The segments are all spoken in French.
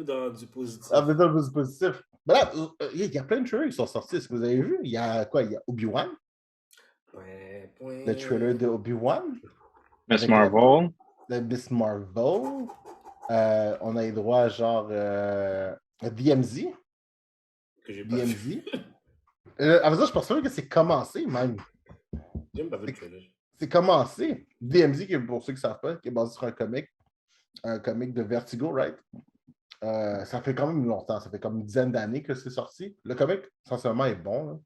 dans du positif? Ah, mais dans le positif. Ben là, il y a plein de trailers qui sont sortis. Est-ce que vous avez vu? Il y a quoi? Il y a Obi-Wan, le trailer de Obi-Wan. Miss Marvel. Le Miss Marvel. On a eu droit à genre DMZ. Que j'ai pas vu. DMZ. Avant ça, je pense même que c'est commencé, même. J'ai même pas vu le trailer. C'est commencé. DMZ, pour ceux qui ne savent pas, qui est basé sur un comic de Vertigo, right? Ça fait quand même longtemps, ça fait comme une dizaine d'années que c'est sorti. Le comic, sincèrement, est bon. Là.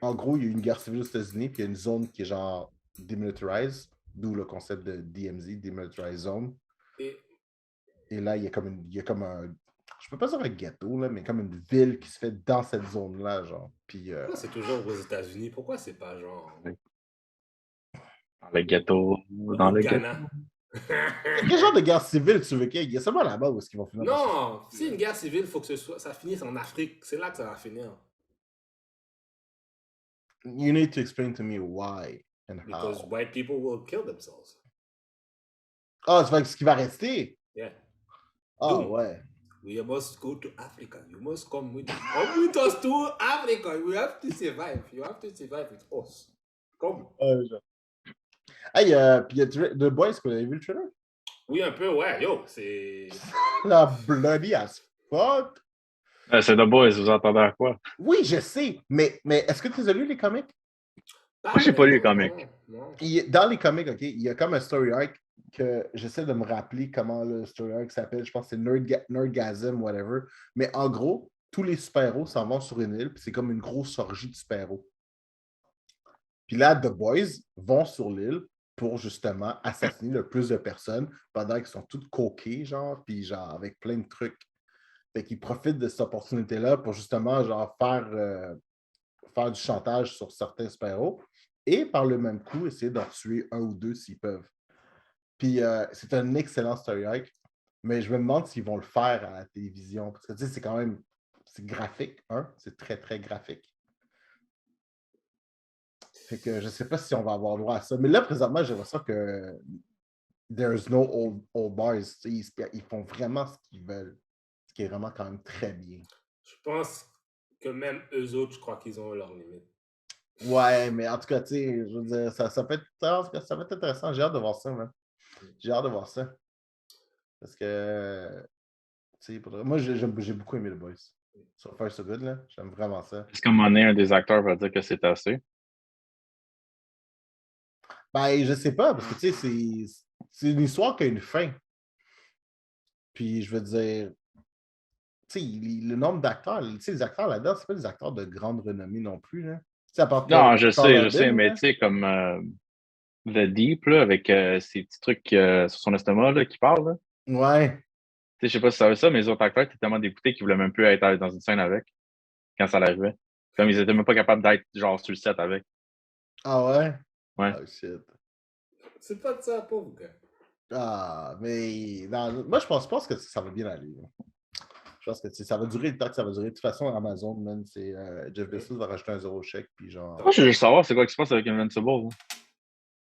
En gros, il y a eu une guerre civile aux États-Unis, puis il y a une zone qui est genre demilitarized, d'où le concept de DMZ, Demilitarized Zone. Et là, il y a comme un. Je peux pas dire un ghetto, là, mais comme une ville qui se fait dans cette zone-là, genre. Puis, pourquoi c'est toujours aux États-Unis? Pourquoi c'est pas genre. Dans le ghetto. Dans le Ghana. Quel genre de guerre civile tu veux qu'il y ait? Il y a seulement là-bas où est-ce qu'ils vont finir. Non, si une guerre civile, il faut que ça finisse en Afrique. C'est là que ça va finir. You need to explain to me why and Because how. white people will kill themselves. Ah, c'est ce qui va rester? Yeah. Ah, Dude, ouais. we must go to Africa. You must come with us to Africa. We have to survive. You have to survive with us. Come. Hey, puis The Boys, est-ce que vous avez vu le trailer? Oui, un peu, ouais. Yo, c'est. La bloody as fuck. C'est The Boys, vous entendez à quoi? Oui, je sais, mais est-ce que tu as lu les comics? Moi, j'ai pas lu les comics. Non. Dans les comics, OK, il y a comme un story arc que j'essaie de me rappeler comment le story arc s'appelle. Je pense que c'est Nerdgasm, whatever. Mais en gros, tous les super-héros s'en vont sur une île, puis c'est comme une grosse orgie de super-héros. Puis là, The Boys vont sur l'île pour justement assassiner le plus de personnes pendant qu'ils sont toutes coquées, genre, puis genre avec plein de trucs. Fait qu'ils profitent de cette opportunité-là pour justement genre faire du chantage sur certains super-héros et par le même coup, essayer d'en tuer un ou deux s'ils peuvent. Puis c'est un excellent story arc, mais je me demande s'ils vont le faire à la télévision. Parce que tu sais, c'est quand même c'est graphique, hein? C'est très, très graphique. Fait que je ne sais pas si on va avoir droit à ça. Mais là, présentement, j'ai l'impression que there's no old boys. Ils font vraiment ce qu'ils veulent. Ce qui est vraiment quand même très bien. Je pense que même eux autres, je crois qu'ils ont leurs limites. Ouais, mais en tout cas, tu sais, je veux dire, ça va être intéressant. J'ai hâte de voir ça, man. J'ai hâte de voir ça. Parce que, tu sais, moi, j'ai beaucoup aimé The Boys. So far, so good, là. J'aime vraiment ça. Est-ce qu'à un moment donné, un des acteurs va dire que c'est assez? Ben, je sais pas, parce que, tu sais, c'est une histoire qui a une fin. Puis, je veux dire, tu sais, le nombre d'acteurs, tu sais, les acteurs là-dedans, c'est pas des acteurs de grande renommée non plus, là. Non, je sais, mais tu sais, comme The Deep, là, avec ces petits trucs sur son estomac, là, qui parle, là. Ouais. Tu sais, je sais pas si tu savais ça, mais les autres acteurs étaient tellement dégoûtés qu'ils voulaient même plus être dans une scène avec, quand ça l'arrivait. Comme ils étaient même pas capables d'être, genre, sur le set avec. Ah ouais? Ouais. Oh shit. C'est pas de ça, pauvre gars. Ah, mais non, moi, je pense que ça va bien aller. Là. Je pense que ça va durer le temps que ça va durer. De toute façon, Amazon, man, c'est Jeff Bezos va rajouter un zéro chèque, puis genre... Moi, je veux juste savoir c'est quoi qui se passe avec Invincible. Là.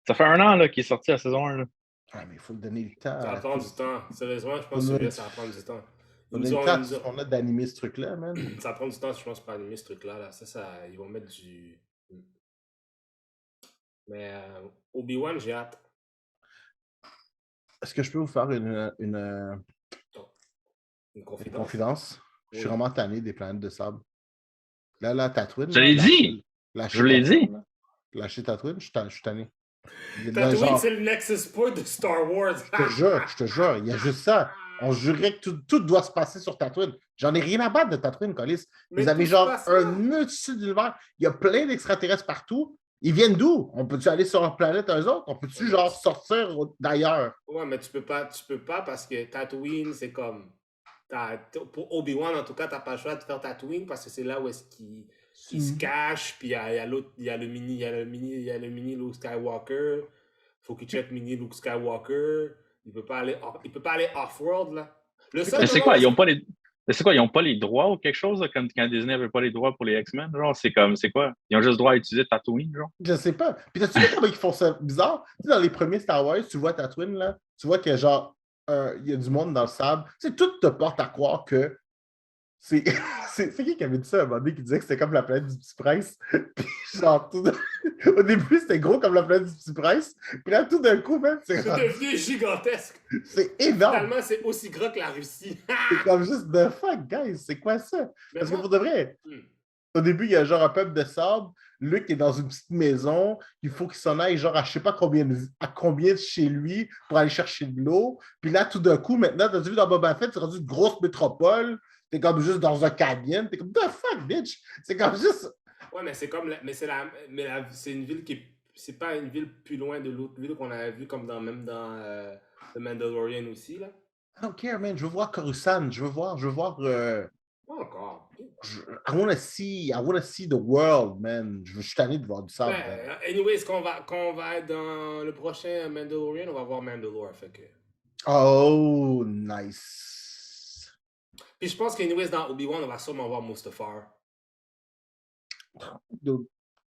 Ça fait 1 an là, qu'il est sorti à saison 1. Là. Ah, mais il faut lui donner le temps. Ça va prendre du temps. Sérieusement, je pense que ça va prendre du temps. On a d'animer ce truc-là, man. Ça va prendre du temps, je pense, pour animer ce truc-là. Là. Ça, ils vont mettre du... Mais Obi-Wan, j'ai hâte. Est-ce que je peux vous faire Une confidence? Oui. Je suis vraiment tanné des planètes de sable. Là, Tatooine. Je l'ai dit! Je l'ai dit! Lâcher Tatooine, je suis tanné. Tatooine, c'est le Nexus Point de Star Wars. Je te jure, il y a juste ça. On jurait que tout doit se passer sur Tatooine. J'en ai rien à battre de Tatooine, Colis. Vous avez genre un multitude d'univers. Il y a plein d'extraterrestres partout. Ils viennent d'où? On peut-tu aller sur leur planète eux autres? On peut-tu genre sortir d'ailleurs? Ouais, mais tu peux pas parce que Tatooine, c'est comme... Pour Obi-Wan, en tout cas, t'as pas le choix de faire Tatooine parce que c'est là où est-ce qu'il se cache, puis il y a le mini Luke Skywalker. Faut qu'il check mini Luke Skywalker. Il peut pas aller off-world, là. Mais c'est quoi, ils ont pas les droits ou quelque chose, là, comme quand Disney avait pas les droits pour les X-Men, genre, c'est quoi? Ils ont juste le droit à utiliser Tatooine, genre? Je sais pas. Puis t'as-tu vu comment ils font ça bizarre? Tu sais, dans les premiers Star Wars, tu vois Tatooine, là, tu vois qu'il y a genre il y a du monde dans le sable. Tu sais, tout te porte à croire que c'est c'est qui avait dit ça à un moment donné qui disait que c'était comme la planète du Petit Prince? Puis genre, au début, c'était gros comme la planète du Petit Prince. Puis là, tout d'un coup, même, C'est devenu gigantesque. c'est énorme. Finalement, c'est aussi gras que la Russie. C'est comme juste the fuck, guys, c'est quoi ça? Mais Parce que moi- pour de vrai, au début, il y a genre un peuple de sable. Luc est dans une petite maison. Il faut qu'il s'en aille genre à je sais pas à combien de chez lui pour aller chercher de l'eau. Puis là, tout d'un coup, maintenant, t'as vu dans Boba Fett, c'est rendu une grosse métropole. T'es comme juste dans un cabine. T'es comme the fuck, bitch. C'est comme juste. Ouais, mais c'est comme. C'est une ville qui est. C'est pas une ville plus loin de l'autre ville qu'on avait vu, comme même dans The Mandalorian aussi, là. I don't care, man. Je veux voir Coruscant. Je veux voir. Pas encore. I wanna see the world, man. Je suis tanné de voir du sable. Ben, anyways, quand on va être dans le prochain Mandalorian, on va voir Mandalore. Fait que... Oh, nice. Puis je pense qu'anyways, dans Obi-Wan, on va sûrement voir Mustafar.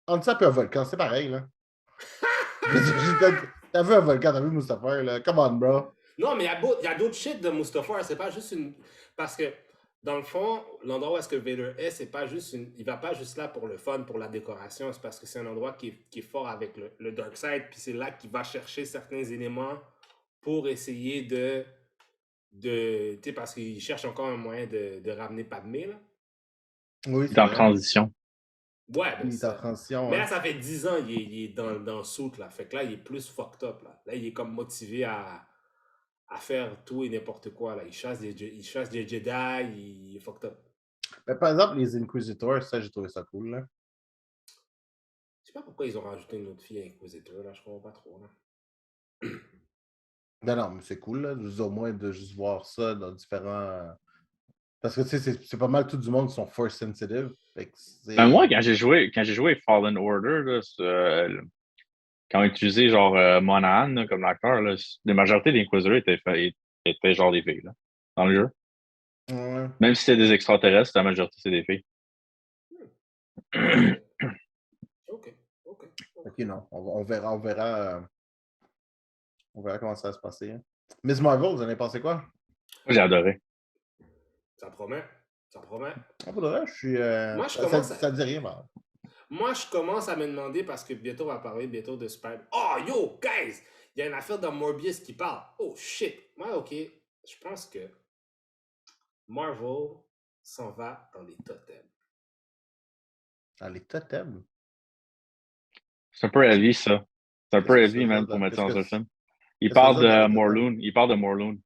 Entre ça et un volcan, c'est pareil, là. T'as vu un volcan, t'as vu Mustapha, là. Come on, bro. Non, mais il y a d'autres shit de Mustafar. C'est pas juste une. Parce que, dans le fond, l'endroit où est-ce que Vader est, c'est pas juste une. Il va pas juste là pour le fun, pour la décoration. C'est parce que c'est un endroit qui est fort avec le Dark Side. Puis c'est là qu'il va chercher certains éléments pour essayer de. Tu sais, parce qu'il cherche encore un moyen de ramener Padmé, là. Oui, C'est en transition. Ouais, ben Il est en transition. mais hein. là, ça fait 10 ans il est dans le soute, là. Fait que là, il est plus fucked up, là. Là, il est comme motivé à faire tout et n'importe quoi, là. Il chasse des Jedi, il est fucked up. Mais par exemple, les Inquisitors, ça, j'ai trouvé ça cool, là. Je sais pas pourquoi ils ont rajouté une autre fille Inquisitor, là. Je comprends pas trop, là. Non, mais c'est cool, là. Au moins de juste voir ça dans différents. Parce que, tu sais, c'est pas mal tout du monde qui sont force sensitive. Fait que Ben, moi, quand j'ai joué Fallen Order, là, quand on utilisait genre Monahan là, comme acteur, là, la majorité des Inquisitors étaient genre des filles là, dans le jeu. Ouais. Même si c'était des extraterrestres, la majorité c'est des filles. Ok. Ok, non. On verra. On verra comment ça va se passer. Hein. Miss Marvel, vous en avez pensé quoi? Moi, j'ai adoré. Ça promet. Ah, pour de vrai, je suis. Moi, je ça, commence ça dit rien, mais. Moi, je commence à me demander, parce que bientôt, on va parler bientôt de Spider. Oh, yo, guys! Il y a une affaire dans Morbius qui parle. Oh, shit! Moi, ok. Je pense que Marvel s'en va dans les totems. Dans les totems. C'est un peu heavy, ça. C'est un peu Qu'est-ce que heavy, ça veut man, dire? pour mettre ça dans un film. Il qu'est-ce que ça parle veut dire dans de les totems? Morlun. Il parle de Morlun.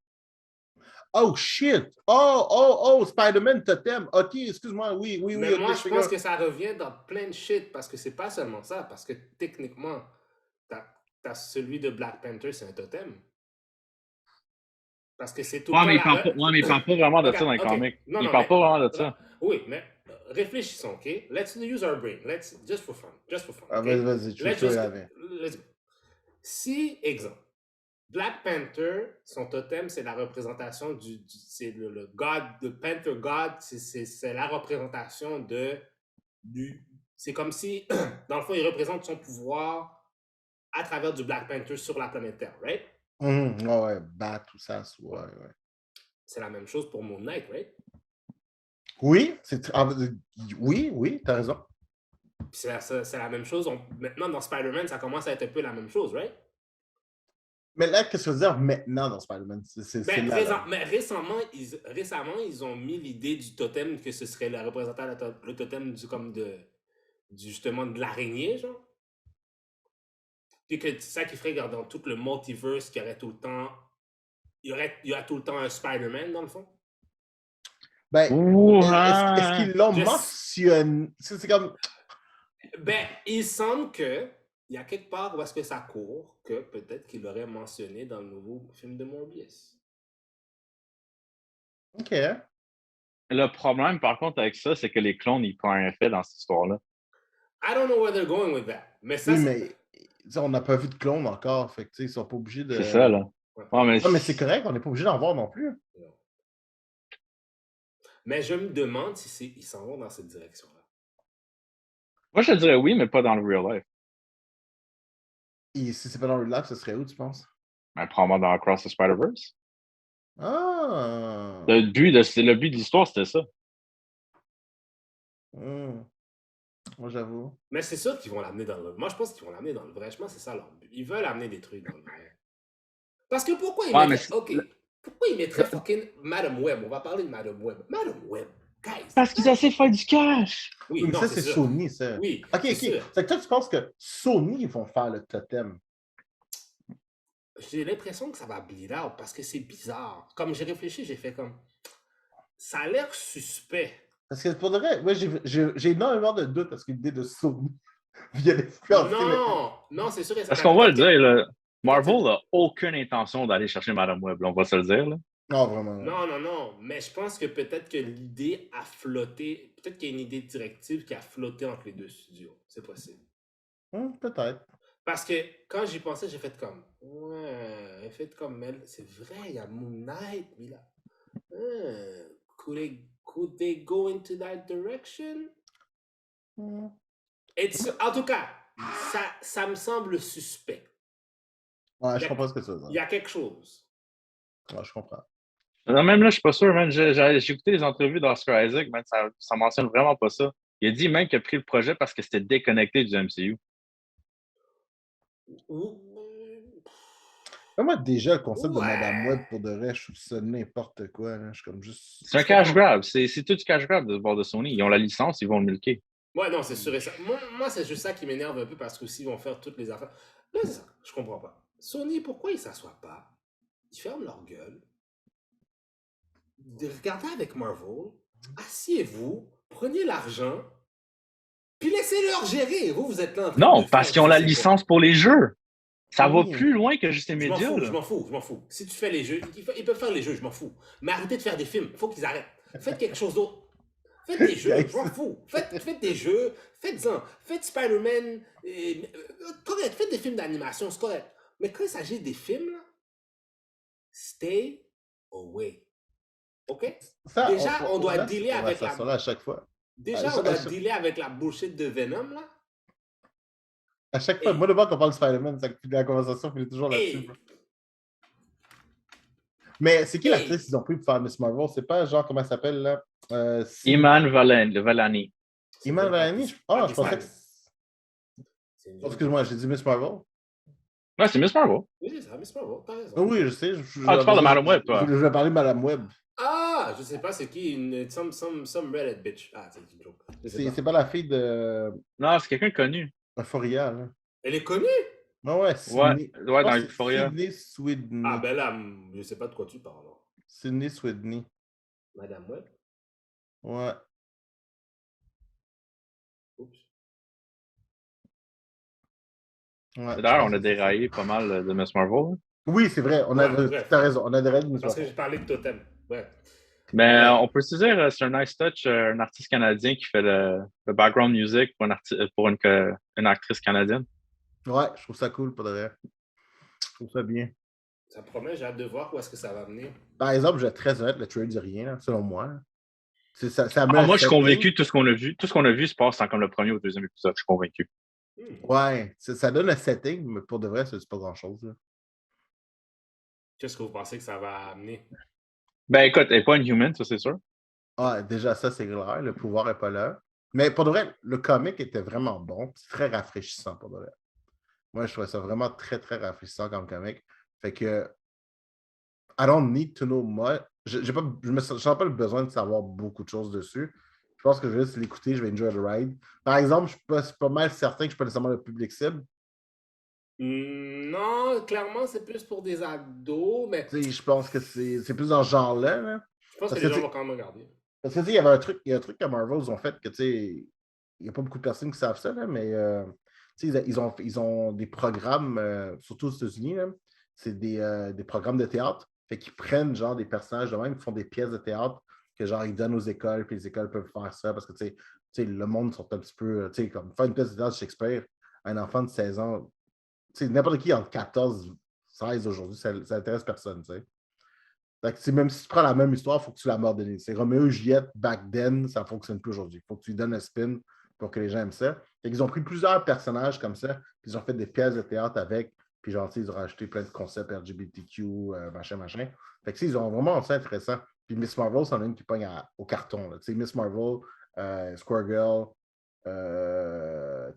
Oh shit! Oh, Spider-Man Totem. Ok, excuse-moi, oui, Mais ok, moi, je pense figure. que ça revient dans plein de shit, parce que c'est pas seulement ça, parce que techniquement, t'as celui de Black Panther, c'est un totem. Parce que c'est tout le Ouais, temps mais il parle pas, ouais, mais il parle pas vraiment de ça dans les comics. Non, Il non, parle mais, pas vraiment de ça. oui, mais réfléchissons, OK? Let's use our brain. Just for fun. Ah, Okay? vas-y, tu Let's fais just, la main. let's go. Si, exemple, Black Panther, son totem, c'est la représentation c'est le God, le Panther God, c'est la représentation c'est comme si, dans le fond, il représente son pouvoir à travers du Black Panther sur la planète Terre, right? Ouais, bat, tout ça, ouais. C'est la même chose pour Moon Knight, right? Oui, oui, t'as raison. C'est la même chose. Maintenant, dans Spider-Man, ça commence à être un peu la même chose, right? Mais là, qu'est-ce que ça veut dire maintenant dans Spider-Man? Mais récemment, ils ont mis l'idée du totem que ce serait le représentant, le totem justement de l'araignée, genre. Puis que c'est ça qui ferait que dans tout le multiverse, qu'il y aurait tout le temps. Il y a tout le temps un Spider-Man, dans le fond. Ben, est-ce qu'ils l'ont mentionné? C'est comme. Ben, il semble que il y a quelque part où est-ce que ça court que peut-être qu'il l'aurait mentionné dans le nouveau film de Morbius. OK. Le problème, par contre, avec ça, c'est que les clones, ils prennent un effet dans cette histoire-là. I don't know where they're going with that. Mais ça, oui, mais on n'a pas vu de clone encore. Fait que, ils sont pas obligés de. C'est ça, là. Ouais, mais c'est correct, on n'est pas obligé d'en voir non plus. Non. Mais je me demande si ils s'en vont dans cette direction-là. Moi, je te dirais oui, mais pas dans le real life. Et si c'est pas dans le live, ce serait où, tu penses? Ben, probablement dans Across the Spider-Verse. Ah! Le but de l'histoire, c'était ça. Moi, j'avoue. Mais c'est sûr qu'ils vont l'amener dans le... Moi, je pense qu'ils vont l'amener dans le vrai. Je pense que c'est ça leur but. Ils veulent amener des trucs dans le vrai. Parce que pourquoi ils Ouais, mais mettraient... OK. Pourquoi ils mettraient fucking Madame Web? On va parler de Madame Web. Madame Web, guys. parce qu'ils essaient de faire du cash. Oui, Mais non, ça, c'est c'est sûr. Sony, ça. Oui, OK. c'est sûr. C'est que toi, tu penses que Sony vont faire le totem? J'ai l'impression que ça va bleed out parce que c'est bizarre. Comme j'ai réfléchi, j'ai fait comme... Ça a l'air suspect. Parce que pour de vrai, ouais, j'ai énormément de doutes parce que l'idée de Sony vient d'influencer. Non, c'est sûr et Parce certain. qu'on va le Peut-être dire, là, Marvel peut-être- n'a aucune intention d'aller chercher Madame Web, là, on va se le dire. Là. Non, vraiment. Non. Mais je pense que peut-être que l'idée a flotté. Peut-être qu'il y a une idée directive qui a flotté entre les deux studios. C'est possible. Peut-être. Parce que quand j'y pensais, j'ai fait comme... Ouais, j'ai fait comme... C'est vrai, il y a Moon Knight, mais là... Could they go into that direction? En tout cas, ça me semble suspect. Ouais, je comprends ce que tu veux dire. Il y a quelque chose. Ouais, je comprends. Non, même là, je suis pas sûr, man. J'ai écouté les entrevues d'Oscar Isaac, man, ça mentionne vraiment pas ça. Il a dit même qu'il a pris le projet parce que c'était déconnecté du MCU. Moi, déjà, le concept de Ouais. Madame Web, pour de vrai, je trouve ça n'importe quoi. Là. Je suis comme juste... C'est un cash grab. C'est tout du cash grab de bord de Sony. Ils ont la licence, ils vont le milquer. Ouais, non, c'est sûr et ça. Moi c'est juste ça qui m'énerve un peu parce qu'aussi, ils vont faire toutes les affaires. Là, c'est ça. Je comprends pas. Sony, pourquoi ils s'assoient pas? Ils ferment leur gueule. Regardez avec Marvel. Asseyez-vous. Prenez l'argent. Puis laissez-leur gérer. Vous êtes là en train Non, de parce faire qu'ils ont la je sais licence pour les jeux. Ça va Oui. plus loin que juste les Je m'en médias. fous, là. je m'en fous. Si tu fais les jeux, ils peuvent faire les jeux, je m'en fous. Mais arrêtez de faire des films, il faut qu'ils arrêtent. Faites quelque chose d'autre. Faites des jeux, je m'en fous. Faites des jeux, faites-en. Faites Spider-Man, correct, faites des films d'animation, c'est correct. Mais quand il s'agit des films, là, stay away. OK? Ça, Déjà, on doit dealer on avec va la... là à chaque fois. Déjà, on doit dealer avec la bullshit de Venom, là. À chaque fois, moi, de bord qu'on parle de Spider-Man, la conversation finit toujours là-dessus. Et... Mais c'est qui l'actrice qu'ils ont pris pour faire Miss Marvel? C'est pas genre, comment elle s'appelle, là? Iman Vellani. Iman Vellani? Ah, je pensais que... Excuse-moi, j'ai dit Miss Marvel? Ouais, c'est Miss Marvel. Oui, c'est ça, Miss Marvel, t'as raison. Oui, je sais. Tu parles de Madame Web, toi. Je vais parler de Madame Web. Ah, je sais pas c'est qui, some Reddit bitch. Ah, c'est une joke. C'est pas la fille de... Non, c'est quelqu'un de connu. Euphoria, là. Elle est connue? Non, ouais, Sydney. Ouais, dans Euphoria. Sydney Sweeney. Ah, ben là, je sais pas de quoi tu parles. Sydney Sweeney. Madame Web? Ouais. Oups. Ouais, D'ailleurs, on a déraillé pas mal de Miss Marvel. Hein. Oui, c'est vrai. T'as raison. On a déraillé de Miss Parce Marvel. que j'ai parlé de Totem. Ouais. Mais on peut se dire, c'est un nice touch, un artiste canadien qui fait le background music pour une actrice canadienne. Ouais, je trouve ça cool, pour de vrai. Je trouve ça bien. Ça promet, j'ai hâte de voir où est-ce que ça va venir. Par exemple, je vais être très honnête, le trailer dit rien, là, selon moi. Moi, je suis convaincu, tout ce qu'on a vu se passe comme le premier ou le deuxième épisode. Je suis convaincu. Ouais, ça donne un setting, mais pour de vrai, c'est pas grand-chose. Qu'est-ce que vous pensez que ça va amener? Ben écoute, elle n'est pas une human, ça c'est sûr. Ah, déjà, ça, c'est clair. Le pouvoir n'est pas là. Mais pour de vrai, le comic était vraiment bon. C'est très rafraîchissant, pour de vrai. Moi, je trouvais ça vraiment très, très rafraîchissant comme comic. Fait que, I don't need to know much. Je me sens pas le besoin de savoir beaucoup de choses dessus. Je pense que je vais juste l'écouter, je vais enjoy the ride. Par exemple, je suis pas mal certain que je ne suis pas nécessairement le public cible. Non, clairement, c'est plus pour des ados, mais... Je pense que c'est plus dans ce genre-là. Là. Je pense que les gens vont quand même regarder. Parce que, il y avait un truc que Marvel ont fait que, il n'y a pas beaucoup de personnes qui savent ça, là, mais ils ont des programmes, surtout aux États-Unis, c'est des programmes de théâtre. Fait qu'ils prennent genre des personnages de même, qui font des pièces de théâtre que genre ils donnent aux écoles, puis les écoles peuvent faire ça parce que le monde sont un petit peu, comme faire une pièce de théâtre de Shakespeare à un enfant de 16 ans, n'importe qui entre 14 16 aujourd'hui, ça n'intéresse personne, tu sais. Même si tu prends la même histoire, il faut que tu la modernises. C'est Roméo et Juliette, back then, ça ne fonctionne plus aujourd'hui. Il faut que tu lui donnes un spin pour que les gens aiment ça. Ils ont pris plusieurs personnages comme ça, puis ils ont fait des pièces de théâtre avec, Puis genre, ils ont rajouté plein de concepts LGBTQ, machin. Fait que ils ont vraiment rendu ça intéressant. Puis Miss Marvel, c'en a une qui pogne au carton. Tu sais, Miss Marvel, Squirrel Girl,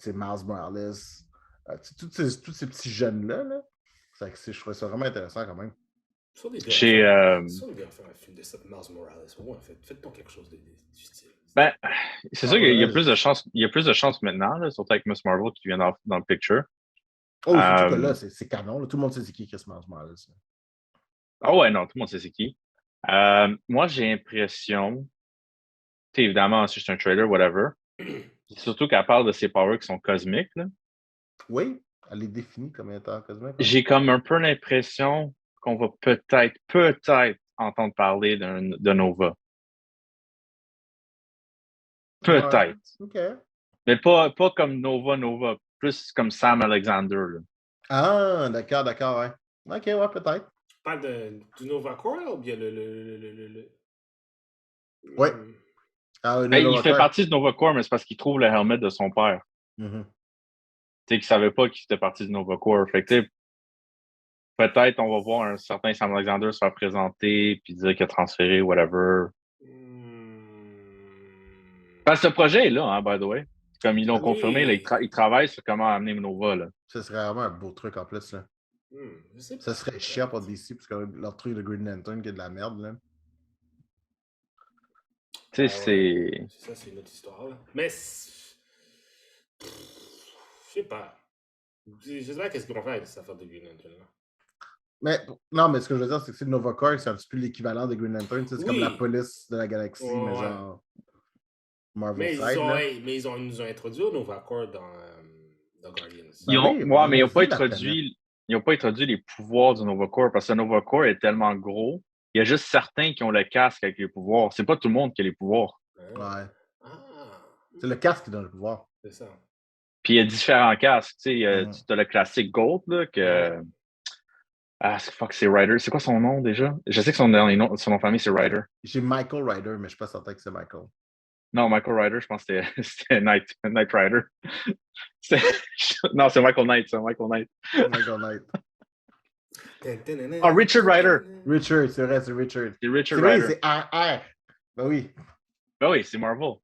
Miles Morales, tous ces petits jeunes-là. Là. Je trouvais ça vraiment intéressant quand même. Soit des gars Chez, faire un film de ça, Miles Morales. Ouais, faites-donc quelque chose du style. Ben, c'est sûr qu'il y a plus de chances, il y a plus de chances maintenant, là, surtout avec Miss Marvel qui vient dans le picture. Oh, surtout que là, c'est canon. Là. Tout le monde sait c'est qui Chris Miles Morales. Ah ouais, non, tout le monde sait c'est qui. Moi, j'ai l'impression, évidemment, si c'est un trailer, whatever, surtout qu'elle parle de ses powers qui sont cosmiques, là. Oui, elle est définie comme étant cosmique. J'ai comme un peu l'impression qu'on va peut-être entendre parler de Nova. Peut-être. Ouais, OK. Mais pas comme Nova, plus comme Sam Alexander. Là. Ah, d'accord, ouais. OK, ouais, peut-être. Tu parles du Nova Corps ou bien le... Ouais. Ah, Il fait partie de Nova Corps, mais c'est parce qu'il trouve le helmet de son père. Mm-hmm. Tu sais, qu'il savait pas qu'il faisait partie de Nova Corps. Fait que, peut-être on va voir un certain Sam Alexander se faire présenter puis dire qu'il a transféré, whatever. Parce que ce projet est là, hein, by the way. Comme ils l'ont confirmé, là, ils travaillent sur comment amener Nova. Là. Ce serait vraiment un beau truc en plus. Là. Je sais pas, ça serait chiant pour DC parce que leur truc de Green Lantern qui est de la merde. Là. Tu sais, Ça, c'est une autre histoire. Là. Mais je sais pas. Je sais pas qu'est-ce qu'ils vont faire avec cette affaire de Green Lantern. Là. Mais non, mais ce que je veux dire, c'est que le Nova Corps, c'est un petit peu l'équivalent de Green Lantern. C'est comme la police de la galaxie, mais genre Marvel side. Mais ils nous ont introduit au Nova Corps dans Guardians. Mais ils n'ont pas introduit les pouvoirs du Nova Corps parce que le Nova Corps est tellement gros. Il y a juste certains qui ont le casque avec les pouvoirs. C'est pas tout le monde qui a les pouvoirs. Ouais. C'est le casque qui donne le pouvoir. C'est ça. Puis il y a différents casques. Tu as le classique Gold, là, que. C'est Ryder. C'est quoi son nom déjà? Je sais que son nom de famille, c'est Ryder. J'ai Michael Ryder, mais je ne suis pas certain que c'est Michael. Non, Michael Ryder, je pense que c'était Knight Rider. Non, c'est Michael Knight, c'est Michael Knight. Michael Knight. Richard Ryder. Richard, c'est vrai, c'est Richard. C'est Richard Ryder. C'est RR. Ben oui. Ben oui, c'est Marvel.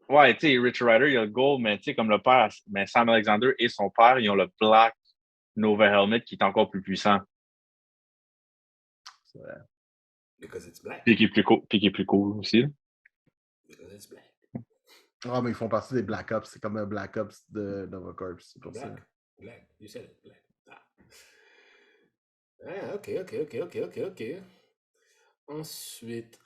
Ouais, tu sais, Richard Ryder, il a le gold, mais tu sais, comme le père, mais Sam Alexander et son père, ils ont le Black Nova Helmet qui est encore plus puissant. C'est vrai. Because it's black. Puis qui est plus cool aussi. Because it's black. Ah, mais ils font partie des Black Ops. C'est comme un Black Ops de Nova Corps. C'est pour ça. Black. You said it. Black. OK. Ensuite.